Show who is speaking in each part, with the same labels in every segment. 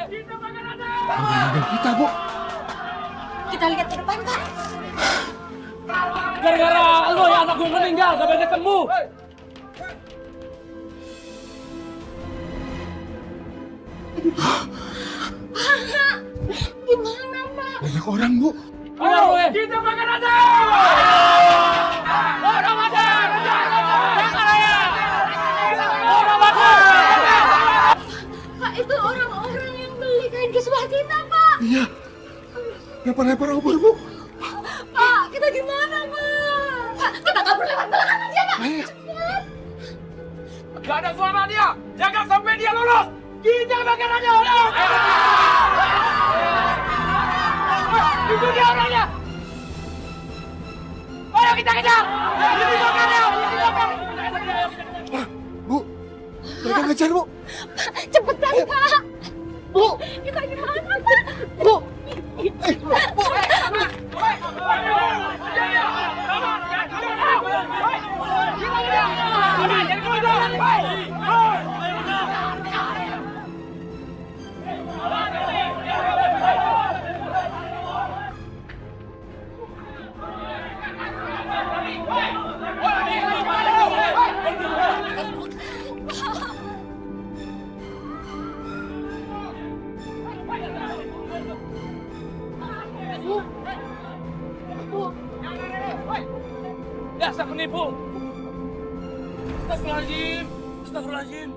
Speaker 1: Mobil kita, Bu.
Speaker 2: Kita lihat ke depan, Kak.
Speaker 3: Gara-gara lo ya anak gue meninggal, gak beres sembuh.
Speaker 2: Gimana, Pak?
Speaker 1: Banyak orang, Bu.
Speaker 3: Ayo, kita makan aja! Orang aja! Orang aja!
Speaker 2: Pak, itu orang-orang yang beli kain kesuah kita, Pak.
Speaker 1: Iya. Lempar-lempar obor, Bu.
Speaker 2: Pak, kita gimana, Pak? Pak, kita kabur lewat belakang aja, Pak.
Speaker 1: Ayo.
Speaker 3: Gak ada suara dia! Jaga sampai dia lolos! Kita makan aja orang! Itu dia orangnya! Ayo kita kejar! Ini makan ya!
Speaker 1: Bu. Mereka ngejar, Bu.
Speaker 2: Cepetan, Kak.
Speaker 1: Bu.
Speaker 2: Kita gimana, Pak?
Speaker 1: Bu.
Speaker 3: Dasar penipu! Astagfirullahaladzim! Astagfirullahaladzim!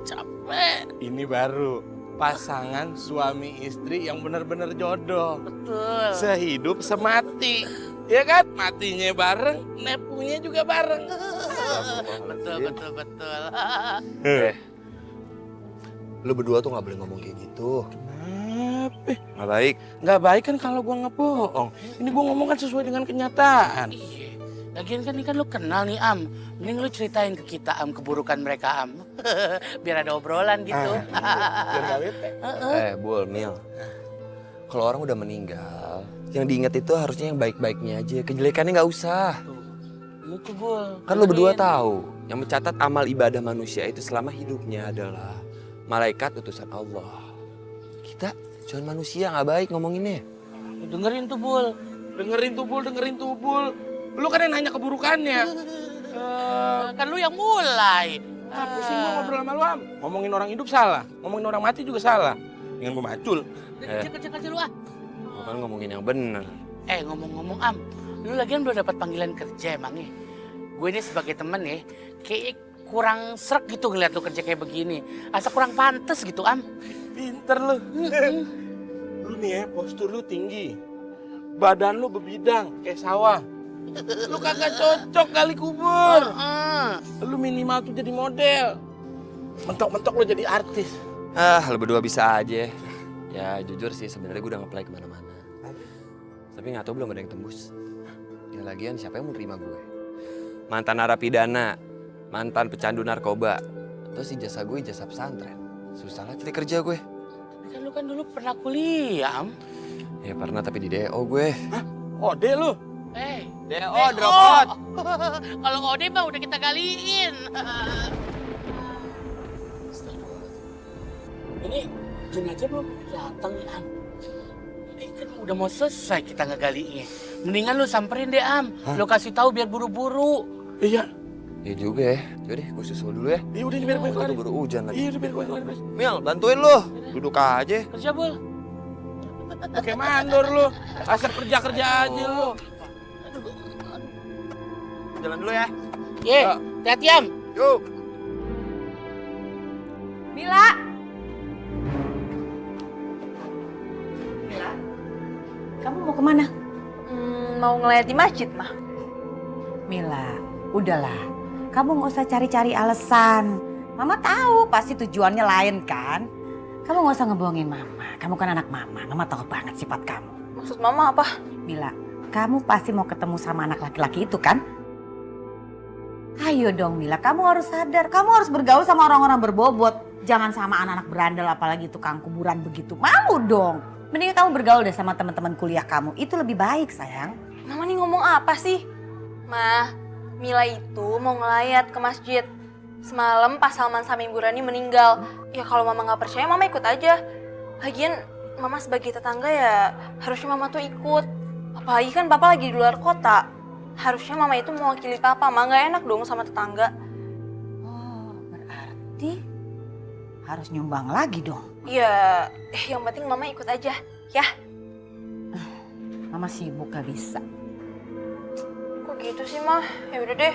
Speaker 4: Capek.
Speaker 5: Ini baru pasangan suami istri yang benar-benar jodoh.
Speaker 4: Betul.
Speaker 5: Sehidup semati. Ya kan? Matinya bareng, nepunya juga bareng.
Speaker 4: Betul.
Speaker 6: Lu berdua tuh nggak boleh ngomong kayak gitu.
Speaker 5: Kenapa?
Speaker 6: Nggak baik.
Speaker 5: Nggak baik kan kalau gua ngebohong. Ini gua ngomong kan sesuai dengan kenyataan.
Speaker 4: Iya. Lagian kan ini kan lu kenal nih Am. Mending lu ceritain ke kita Am keburukan mereka Am. Biar ada obrolan gitu.
Speaker 5: Biar nggak bete.
Speaker 6: Bul, Mil. Kalau orang udah meninggal, yang diingat itu harusnya yang baik-baiknya aja. Kejelekannya nggak usah.
Speaker 4: Lu tuh Bul.
Speaker 6: Kan lu berdua tahu, yang mencatat amal ibadah manusia itu selama hidupnya adalah malaikat utusan Allah. Kita cuma manusia, nggak baik ngomonginnya.
Speaker 4: Lu dengerin tuh Bul.
Speaker 5: Dengerin tuh Bul. Lu kan yang nanya keburukannya.
Speaker 4: Kan lu yang mulai.
Speaker 5: Pusing gua ngobrol sama lu, Am. Ngomongin orang hidup salah, ngomongin orang mati juga salah. Dengan gua macul.
Speaker 4: Kecil lu ah.
Speaker 6: Kan ngomongin yang bener.
Speaker 4: Ngomong-ngomong Am, lu lagian belum dapat panggilan kerja emangnya? Gue ini sebagai temen ya, kayak kurang srek gitu ngeliat lu kerja kayak begini. Asa kurang pantes gitu Am.
Speaker 5: Pinter lu. Lu nih ya, postur lu tinggi. Badan lu bebidang kayak sawah. Lu kagak cocok kali kubur. Lu minimal tuh jadi model. Mentok-mentok lu jadi artis.
Speaker 6: Lu berdua bisa aja. Ya jujur sih sebenarnya gue udah nge-apply kemana-mana. Tapi nggak tahu belum ada yang tembus. Ya lagian siapa yang mau terima gue? Mantan narapidana, mantan pecandu narkoba, terus ijazah gue ijazah pesantren. Susah lah cari kerja gue.
Speaker 4: Tapi kan lu kan dulu pernah kuliah Am.
Speaker 6: Ya pernah tapi di DO gue.
Speaker 5: Hah? Ode lu?
Speaker 6: DO drop out.
Speaker 4: Kalau Ode mah udah kita galiin. Ini jenazah belum datang nih Am. Ini kan udah mau selesai kita ngegaliinnya. Mendingan lu samperin deh Am. Lu kasih tahu biar buru-buru.
Speaker 5: Iya.
Speaker 6: Ya juga ya. Yaudah gue susul dulu ya.
Speaker 5: Iya udah biar gue kelar.
Speaker 6: Itu baru hujan lagi.
Speaker 5: Iya udah biar gue kelar.
Speaker 6: Mil bantuin lu. Duduk aja.
Speaker 4: Kerja Bul.
Speaker 5: Kayak mandor lu. Asal kerja-kerja aja lu.
Speaker 6: Jalan dulu ya.
Speaker 4: Ye, hati-hati Am.
Speaker 6: Yuk.
Speaker 2: Mila. Mila. Kamu mau kemana?
Speaker 7: Mau ngeliat di masjid, Mah.
Speaker 2: Mila, udahlah. Kamu nggak usah cari-cari alasan. Mama tahu pasti tujuannya lain kan? Kamu nggak usah ngebohongin Mama. Kamu kan anak Mama. Mama tahu banget sifat kamu.
Speaker 7: Maksud Mama apa?
Speaker 2: Mila, kamu pasti mau ketemu sama anak laki-laki itu kan? Ayo dong Mila, kamu harus sadar. Kamu harus bergaul sama orang-orang berbobot. Jangan sama anak-anak berandal apalagi tukang kuburan begitu. Malu dong. Mending kamu bergaul deh sama teman-teman kuliah kamu. Itu lebih baik sayang.
Speaker 7: Mama nih ngomong apa sih? Mah, Mila itu mau ngelayat ke masjid. Semalam pas Salman sama Ibu Rani meninggal. Ya kalau Mama nggak percaya, Mama ikut aja. Lagian Mama sebagai tetangga ya harusnya Mama tuh ikut. Apalagi kan Papa lagi di luar kota. Harusnya Mama itu mewakili Papa. Mama nggak enak dong sama tetangga.
Speaker 2: Oh, berarti harus nyumbang lagi dong.
Speaker 7: Ya, yang penting Mama ikut aja, ya.
Speaker 2: Mama sibuk gak bisa.
Speaker 7: Kok gitu sih, Mah? Ya udah deh.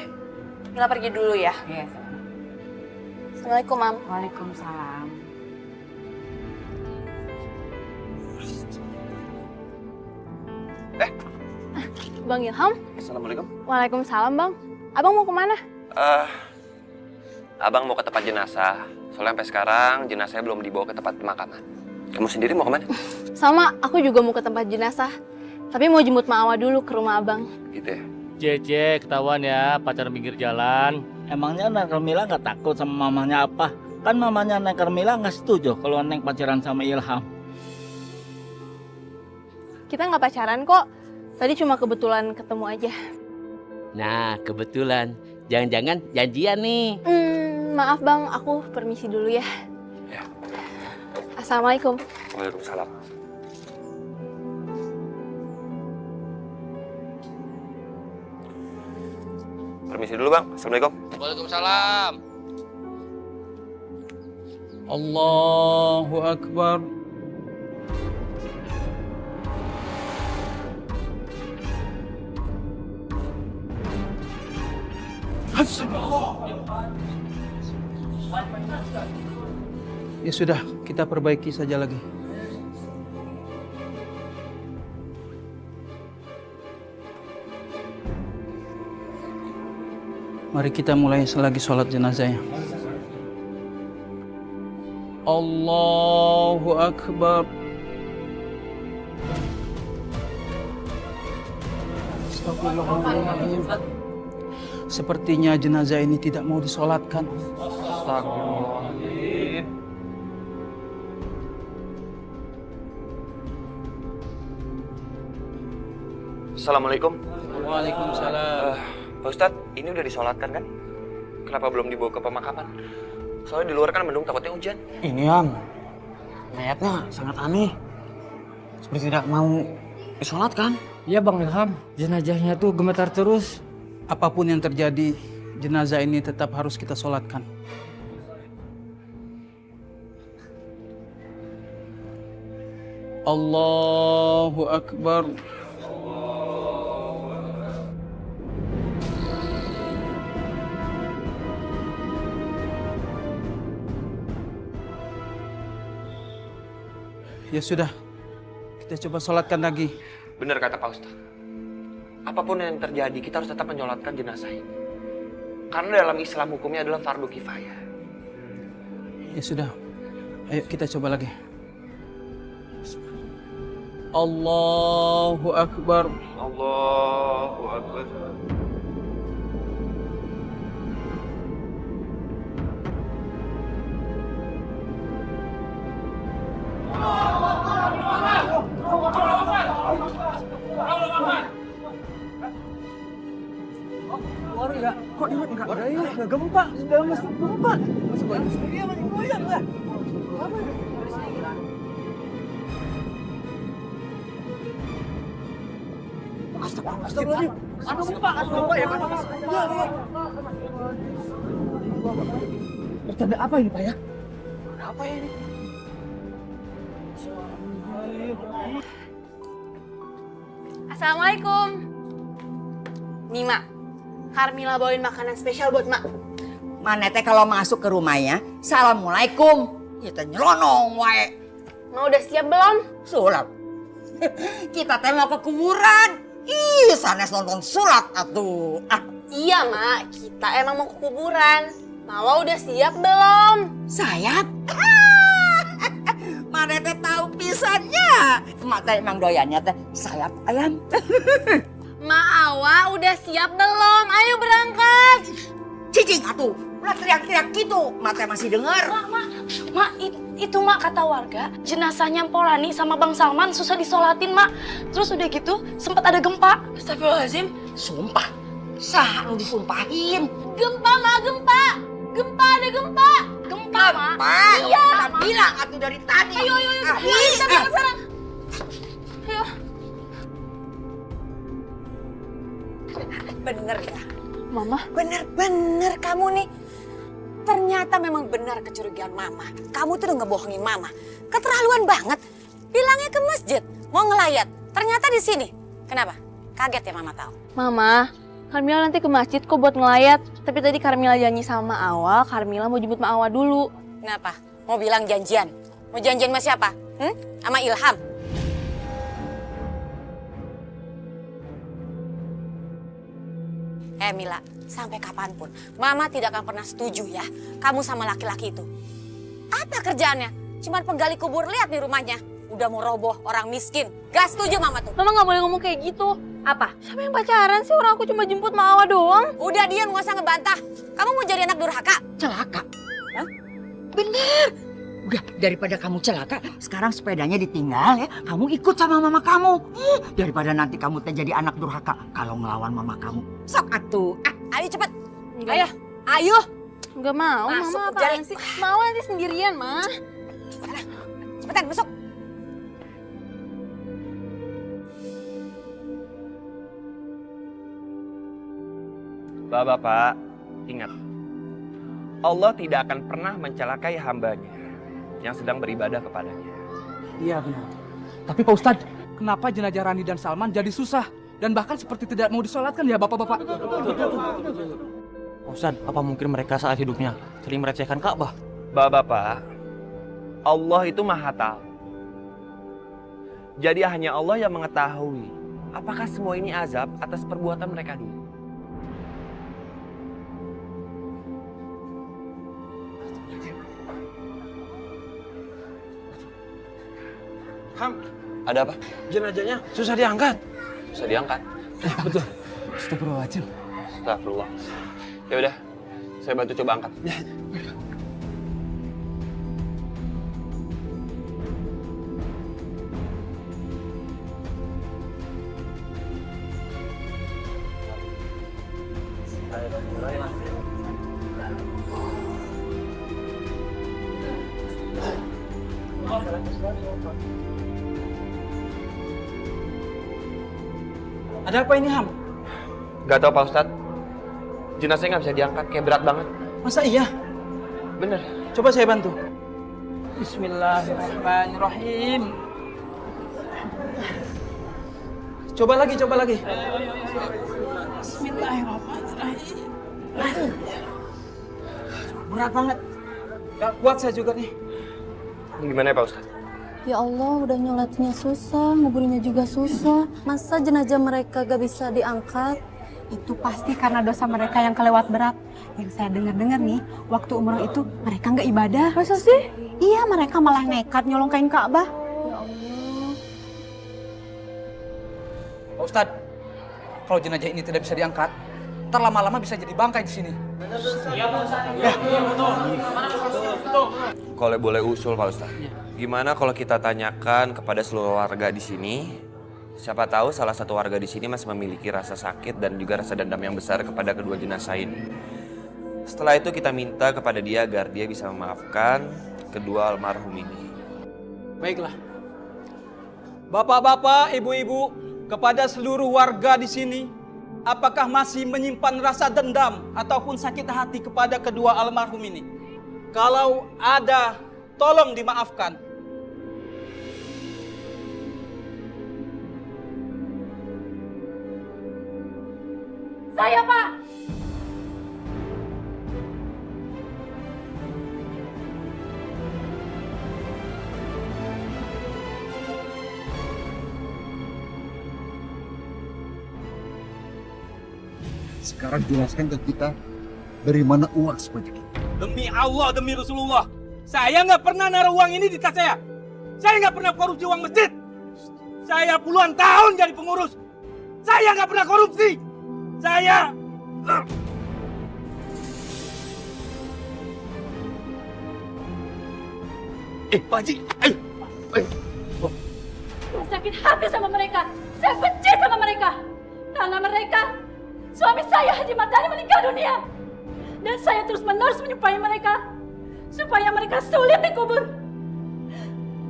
Speaker 7: Mila pergi dulu ya.
Speaker 2: Iya.
Speaker 7: Assalamualaikum, Mam.
Speaker 2: Waalaikumsalam.
Speaker 8: Bang Ilham?
Speaker 6: Assalamualaikum.
Speaker 8: Waalaikumsalam, Bang. Abang mau kemana?
Speaker 6: Abang mau ke tempat jenazah. Soalnya sampai sekarang jenazahnya belum dibawa ke tempat pemakaman. Kamu sendiri mau kemana?
Speaker 8: Sama, aku juga mau ke tempat jenazah. Tapi mau jemput Ma'awa dulu ke rumah Abang.
Speaker 6: Gitu ya.
Speaker 3: Cece, ketahuan ya, pacar pinggir jalan.
Speaker 9: Emangnya Neng Carmila nggak takut sama mamanya apa? Kan mamanya Neng Carmila nggak setuju kalau Neng pacaran sama Ilham.
Speaker 8: Kita nggak pacaran kok. Tadi cuma kebetulan ketemu aja.
Speaker 4: Nah, kebetulan. Jangan-jangan janjian nih.
Speaker 8: Maaf Bang, aku permisi dulu ya.
Speaker 6: Ya.
Speaker 8: Assalamualaikum.
Speaker 6: Waalaikumsalam. Permisi dulu bang. Assalamualaikum.
Speaker 4: Waalaikumsalam.
Speaker 9: Allahu Akbar. Ya sudah, kita perbaiki saja lagi. Mari kita mulai lagi sholat jenazahnya. Allahu Akbar. Astagfirullahaladzim. Sepertinya jenazah ini tidak mau disolatkan. Astagfirullahaladzim.
Speaker 6: Assalamualaikum.
Speaker 9: Waalaikumsalam.
Speaker 6: Pak Ustadz, ini udah disolatkan kan? Kenapa belum dibawa ke pemakaman? Soalnya di luar kan mendung, takutnya hujan.
Speaker 1: Ini Am, mayatnya sangat aneh. Seperti tidak mau disolatkan.
Speaker 3: Iya Bang Ilham, jenazahnya tuh gemetar terus.
Speaker 9: Apapun yang terjadi, jenazah ini tetap harus kita solatkan. Allahu Akbar. Ya sudah, kita coba sholatkan lagi.
Speaker 6: Bener kata Pak Ustadz. Apapun yang terjadi, kita harus tetap menyolatkan jenazah ini. Karena dalam Islam hukumnya adalah fardu kifayah.
Speaker 9: Ya sudah, ayo kita coba lagi. Allahu Akbar.
Speaker 6: Allahu Akbar.
Speaker 1: Kok ini enggak ada ya? Enggak gempa, sudah masuk gempa. Masuk dia masih goyang lah. Astagfirullahaladzim. Ada gempa, ya Pak. Bercanda apa ini Pak ya? Ada apa ya ini?
Speaker 8: Assalamualaikum. Nih Mak, Carmila bawain makanan spesial buat Mak.
Speaker 2: Mana teh kalau masuk ke rumahnya, assalamualaikum. Kita nyelonong wae.
Speaker 8: Mak udah siap belum?
Speaker 2: Sulap. Kita teh mau ke kuburan. Ih, sanes nonton sulap atuh.
Speaker 8: Iya Mak, kita emang mau ke kuburan. Mawa udah siap belum?
Speaker 2: Sayap? Mana teh tahu pisannya. Mak teh emang doyannya teh sayap ayam.
Speaker 8: Mak Awa udah siap belum? Ayo berangkat.
Speaker 2: Cicing atuh, ulah teriak-teriak gitu. Mak teh masih dengar.
Speaker 10: Mak, itu Mak kata warga, jenazahnya Polani sama Bang Salman susah disolatin Mak. Terus udah gitu sempat ada gempa.
Speaker 2: Astagfirullahaladzim. Sumpah. Sah lu disumpahin.
Speaker 10: Gempa Mak, gempa. Gempa ada gempa. Gempa, Mak. Iya.
Speaker 2: Kita bilang atuh dari tadi.
Speaker 10: Ayo, kita berangkat sekarang. Ayo.
Speaker 2: Bener ya.
Speaker 10: Mama.
Speaker 2: Bener-bener kamu nih. Ternyata memang benar kecurigaan Mama. Kamu tuh udah ngebohongin Mama. Keterlaluan banget. Bilangnya ke masjid, mau ngelayat. Ternyata di sini. Kenapa? Kaget ya Mama tahu.
Speaker 7: Mama, Carmila nanti ke masjid kok buat ngelayat. Tapi tadi Carmila janji sama Awa, Carmila mau jemput Ma Awa dulu.
Speaker 2: Kenapa? Mau bilang janjian? Mau janjian sama siapa? Sama Ilham? Mila, sampai kapanpun Mama tidak akan pernah setuju ya kamu sama laki-laki itu. Apa kerjaannya? Cuman penggali kubur, lihat nih rumahnya. Udah mau roboh, orang miskin. Gak setuju Mama tuh.
Speaker 7: Mama nggak boleh ngomong kayak gitu.
Speaker 2: Apa?
Speaker 7: Siapa yang pacaran sih? Orang aku cuma jemput Ma Awa doang.
Speaker 2: Udah diam, gak usah ngebantah. Kamu mau jadi anak durhaka? Celaka? Hah? Bener. Udah, daripada kamu celaka, sekarang sepedanya ditinggal ya. Kamu ikut sama mama kamu. Daripada nanti kamu jadi anak durhaka kalau ngelawan mama kamu. Sok atuh. Ayo cepet. Ayo. Ayo.
Speaker 7: Nggak mau,
Speaker 2: Masuk,
Speaker 7: Mama apaan sih? Mau nanti sendirian, Ma.
Speaker 2: Cepetan, masuk.
Speaker 6: Bapak, ingat. Allah tidak akan pernah mencelakai hambanya yang sedang beribadah kepadanya.
Speaker 3: Iya benar. Tapi Pak Ustadz, kenapa jenazah Rani dan Salman jadi susah? Dan bahkan seperti tidak mau disolatkan ya Bapak-Bapak?
Speaker 1: Pak Ustadz, apa mungkin mereka saat hidupnya sering merecehkan Ka'bah?
Speaker 6: Bapak, Allah itu maha tahu. Jadi hanya Allah yang mengetahui apakah semua ini azab atas perbuatan mereka dulu.
Speaker 5: Ham,
Speaker 6: Ada apa?
Speaker 5: jenazahnya susah diangkat.
Speaker 6: Bisa diangkat.
Speaker 5: Betul.
Speaker 3: Astagfirullahaladzim.
Speaker 6: Astagfirullah. Ya udah, saya bantu coba angkat.
Speaker 3: Ada apa ini Ham?
Speaker 6: Gak tau Pak Ustadz, jenazahnya nggak bisa diangkat, kayak berat banget.
Speaker 3: Masa iya?
Speaker 6: Bener.
Speaker 3: Coba saya bantu. Bismillahirrahmanirrahim. Coba lagi, coba lagi. Bismillahirrahmanirrahim. Berat banget. Gak kuat saya juga nih.
Speaker 6: Ini gimana ya Pak Ustadz?
Speaker 10: Ya Allah, udah nyolatnya susah, nguburnya juga susah. Masa jenazah mereka gak bisa diangkat?
Speaker 11: Itu pasti karena dosa mereka yang kelewat berat. Yang saya dengar-dengar nih, waktu umroh itu mereka nggak ibadah.
Speaker 10: Masa sih?
Speaker 11: Iya, mereka malah nekat nyolongkain Ka'bah.
Speaker 10: Ya Allah.
Speaker 3: Pak Ustadz, kalau jenazah ini tidak bisa diangkat, ntar lama-lama bisa jadi bangkai di sini.
Speaker 6: Kalau boleh usul Pak Ustadz, gimana kalau kita tanyakan kepada seluruh warga di sini? Siapa tahu salah satu warga di sini masih memiliki rasa sakit dan juga rasa dendam yang besar kepada kedua jenazah ini. Setelah itu kita minta kepada dia agar dia bisa memaafkan kedua almarhum ini.
Speaker 3: Baiklah. Bapak-bapak, ibu-ibu, kepada seluruh warga di sini, apakah masih menyimpan rasa dendam ataupun sakit hati kepada kedua almarhum ini? Kalau ada, tolong dimaafkan.
Speaker 10: Saya, Pak.
Speaker 12: Sekarang jelaskan ke kita dari mana uang sebanyak ini.
Speaker 5: Demi Allah, demi Rasulullah, saya nggak pernah naruh uang ini di tas saya. Saya nggak pernah korupsi uang masjid. Saya puluhan tahun jadi pengurus. Saya nggak pernah korupsi. Saya... Pak Haji, ayo.
Speaker 10: Saya sakit hati sama mereka. Saya benci sama mereka. Karena mereka, suami saya Haji Mardani meninggal dunia. Dan saya terus-menerus menyupai mereka. Supaya mereka sulit dikubur.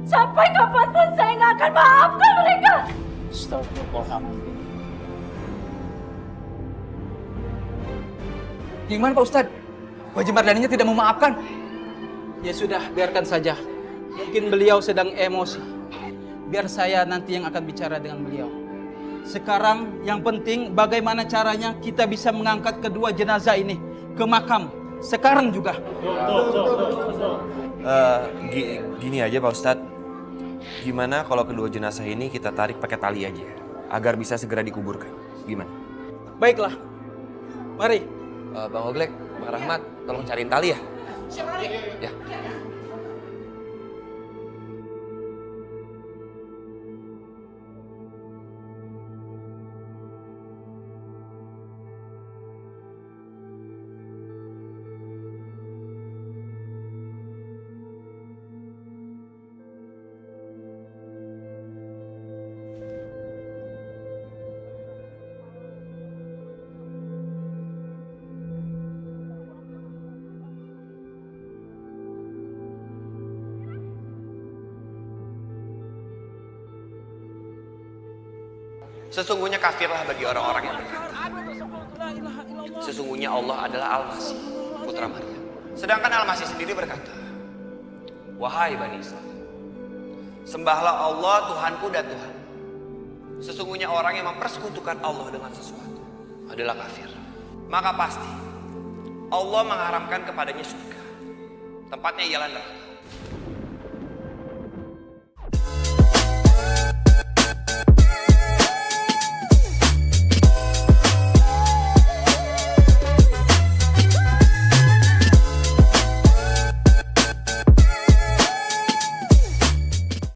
Speaker 10: Sampai kapanpun saya nggak akan maafkan mereka.
Speaker 9: Astagfirullahaladzim.
Speaker 3: Gimana Pak Ustadz? Haji Mardaninya tidak memaafkan. Ya sudah, biarkan saja. Mungkin beliau sedang emosi. Biar saya nanti yang akan bicara dengan beliau. Sekarang yang penting bagaimana caranya kita bisa mengangkat kedua jenazah ini ke makam. Sekarang juga.
Speaker 6: Gini aja Pak Ustadz. Gimana kalau kedua jenazah ini kita tarik pakai tali aja, agar bisa segera dikuburkan? Gimana?
Speaker 3: Baiklah. Mari.
Speaker 6: Bang Oglek, Bang Rahmat, tolong cariin tali ya. Ya. Sesungguhnya kafirlah bagi orang-orang yang berkata, sesungguhnya Allah adalah Al-Masih, putra Maryam. Sedangkan Al-Masih sendiri berkata, wahai Bani Israel, sembahlah Allah Tuhanku dan Tuhan. Sesungguhnya orang yang mempersekutukan Allah dengan sesuatu adalah kafir. Maka pasti Allah mengharamkan kepadanya surga. Tempatnya ialah neraka.